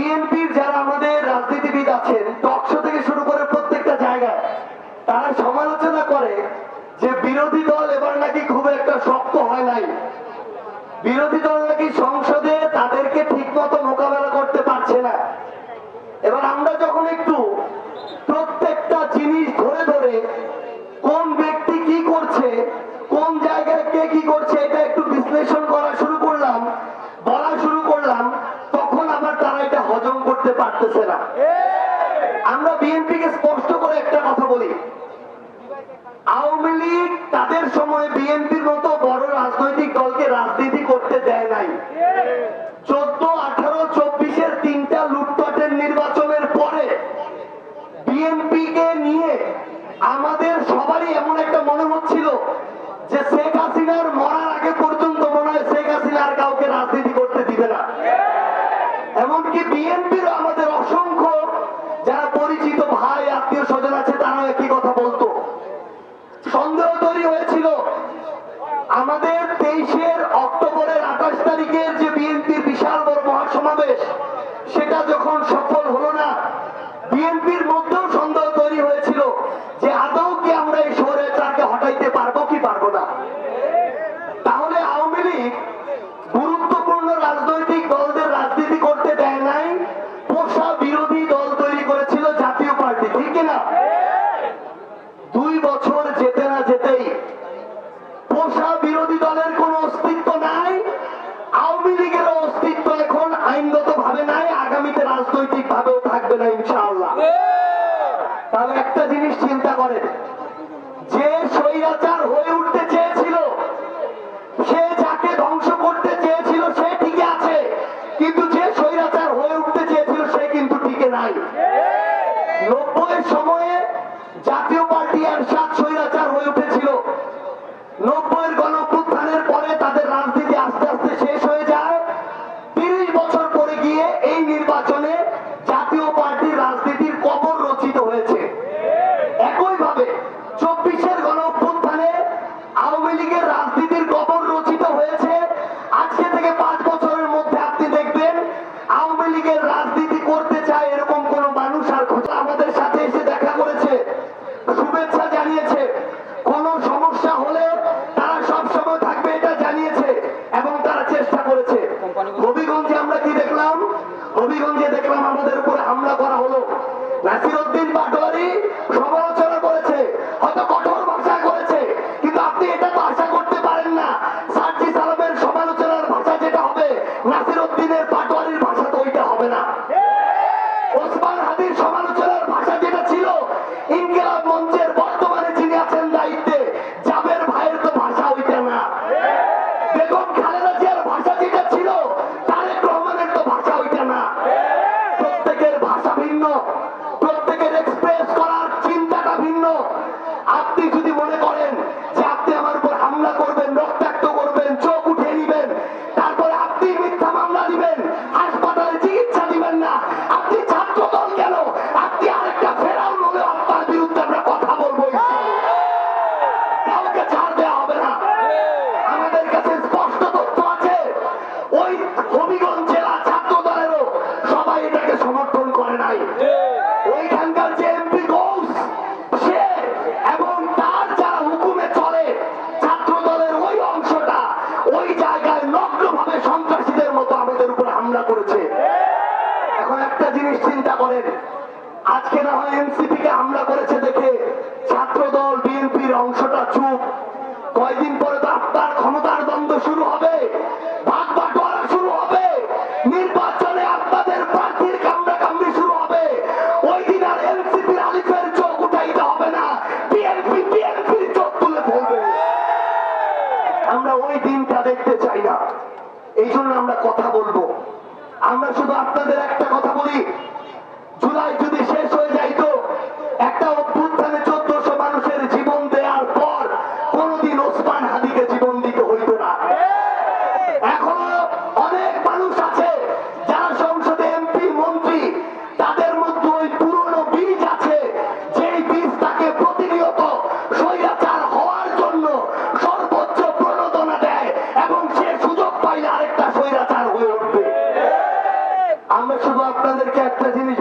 বিএনপির যারা আমাদের রাজনীতিবিদ আছেন, টকশো থেকে শুরু করে প্রত্যেকটা জায়গায় তারা সমালোচনা করে যে বিরোধী দল এবার নাকি খুব একটা শক্ত হয় নাই, বিরোধী দল নাকি সংসদে তাদেরকে ঠিক মতো মোকাবেলা করতে পারছে না। এবার আমরা যখন একটু প্রত্যেকটা জিনিস ধরে ধরে কোন ব্যক্তি কি করছে, কোন জায়গায় কে কি করছে, এটা একটু বিশ্লেষণ করা শুরু করলাম, বলা শুরু করলাম, তখন আবার তারা এটা হজম করতে পারতেছে না। আমরা বিএনপিকে স্পষ্ট করে একটা কথা বলি, আওয়ামী লীগ তাদের সময় বিএনপির মতো বড় রাজনৈতিক দলকে রাজনীতি করতে দেয় নাই। 14, 18, 24-এর তিনটা লুটপাটের নির্বাচনের পরে বিএনপিকে নিয়ে আমাদের সবারই এমন একটা মনে হচ্ছিল যে শেখ হাসিনার মরার আগে পর্যন্ত মনে হয় শেখ হাসিনা আর কাউকে রাজনীতি করতে দিবে না। এমনকি বিএনপির আমাদের অসংখ্য যারা পরিচিত ভাই আত্মীয় স্বজন আছে তারা একই কথা বলতো। সন্দেহ তৈরি হয়েছিল আমাদের 23 অক্টোবরের 28 তারিখের যে বিএনপির বিশাল বড় মহাসমাবেশ, সেটা যখন সফল হলো না, বিএনপির মধ্যেও সন্দেহ তৈরি হয়েছিল যে আদৌ কি আমরা এই স্বৈরাচারকে হটাইতে পারবো কি পারবো না। তাহলে আওয়ামী লীগ গুরুত্বপূর্ণ রাজনৈতিক দলদের রাজনীতি করতে দেয় নাই, পোষা বিরোধী দল তৈরি করেছিল জাতীয় পার্টি, ঠিক কিনা? 2 বছর যেতে না যেতেই পোষা বিরোধী দলের কোন অস্তিত্ব নাই, আওয়ামী লীগের অস্তিত্ব এখন আইনগত ভাবে নাই, আগামীতে রাজনৈতিক ভাবেও থাকবে না ইনশাআল্লাহ। তাহলে একটা জিনিস চিন্তা করেন, যে স্বৈরাচার হয়ে উঠতে চেয়েছিল, সে যাকে ধ্বংস করতে চেয়েছিল সে ঠিকই আছে, কিন্তু যে স্বৈরাচার হয়ে উঠতে চেয়েছিল সে কিন্তু টিকে নাই। 90-এর সময়ে জাতীয় পার্টি এরশাদ স্বৈরাচার হয়ে উঠেছিল, 90-এর গণঅভ্যুত্থানের পরে তাদের রাজনীতি আস্তে আস্তে শেষ হয়ে যায়। 30 বছর পরে গিয়ে এই নির্বাচনে জাতীয় পার্টির রাজনীতির কবর রচিত হয়েছে। একইভাবে 24-এর গণঅভ্যুত্থানে আওয়ামী লীগের রাজনীতির কবর রচিত হয়েছে। আজকে থেকে 5 বছরের মধ্যে আপনি দেখবেন আওয়ামী লীগের রাজনীতি করতে চায় এরকম কোন মানুষ আর খোঁজা আমাদের সাথে এসে দেখা করেছে, শুভেচ্ছা জানিয়েছে, কোন সমস্যা হলে তারা সব সময় থাকবে এটা জানিয়েছে এবং তারা চেষ্টা করেছে। হবিগঞ্জে আমরা কি দেখলাম? হবিগঞ্জে দেখলাম আমাদের উপরে হামলা করা হলো। নাসিরউদ্দিন পাটোয়ারি সমালোচনা করেছে, হয়তো কঠোর ভাষায় করেছে, কিন্তু আপনি এটা তো আশা করতে পারেন না সার্জিস আলমের সমালোচনার ভাষা যেটা হবে, নাসিরউদ্দিনের পাটোয়ারির ভাষা তো ওইটা হবে না। ওসমান হাদির সমালোচনার ভাষা যেটা ছিল, ইনকিলাব মঞ্চের বর্তমানে যিনি আছেন দায়িত্বে জাবের ভাইয়ের তো ভাষা ওইটা না। বেগম খালেদা জিয়ার ভাষা যেটা ছিল, তারেক রহমানের তো ভাষা ওইটা না। প্রত্যেকের ভাষা ভিন্ন, প্রত্যেকের এক্সপ্রেস করার চিন্তাটা ভিন্ন। আপনি যদি মনে করেন যে আপনি আমার উপর হামলা করবেন, রক্তাক্ত করবেন, চোখ উঠে নিবেন, তারপরে আপনি মিথ্যা মামলা দিবেন, হাসপাতালে চিকিৎসা দিবেন না, আপনি ছাত্র দল কেন, আপনি আরেকটা ফেরাউন হলেও আপনার বিরুদ্ধে আমরা কথা বলবো, কাউকে ছাড় দেওয়া হবে না। আমাদের কাছে স্পষ্ট তথ্য আছে, ওই হবিগঞ্জ জেলা ছাত্র দলেরও সবাই এটাকে সমর্থন করে নাই। ওইখানকার যে এমপি গৌস, সে এবং তার যারা হুকুমে চলে ছাত্র দলের ওই অংশটা ওই জায়গায় নগ্নভাবে সন্ত্রাসীদের মতো আমাদের উপর হামলা করেছে। এখন একটা জিনিস চিন্তা করেন, আজকে না হয় এনসিপি কে হামলা করেছে দেখে ছাত্র দল বিএনপির অংশটা চুপ, কয়েকদিন পরে তো আপনার ক্ষমতার দ্বন্দ্ব শুরু হবে, ভাগ বাটোয়ারা শুরু হবে, নির্বাচনে আপনাদের প্রার্থীর কামড়াকামড়ি শুরু হবে। ওই দিন আর এনসিপির আলিফের চোখ উঠাইতে হবে না, বিএনপির চোখ তুলে ফেলবে। আমরা ওই দিনটা দেখতে চাই না, এই জন্য আমরা কথা বলবো। আমরা শুধু আপনাদের একটা কথা বলি, জুলাই যদি শেষ হয়ে যাইতো, একটা অভ্যুত্থানে 1400 মানুষের জীবন দেওয়ার পর কোনদিন ওসমান হাদিকে জীবন দিতে হইতো না। এখনো অনেক মানুষ আছে যারা সংসদে এমপি মন্ত্রী, তাদের মধ্যে ওই পুরনো বীজ আছে, যেই বীজ তাকে প্রতিনিয়ত স্বৈরাচার হওয়ার জন্য সর্বোচ্চ প্রণোদনা দেয় এবং সে সুযোগ পাইলে আরেকটা স্বৈরাচার হয়ে উঠবে। আমরা শুধু আপনাদেরকে একটা জিনিস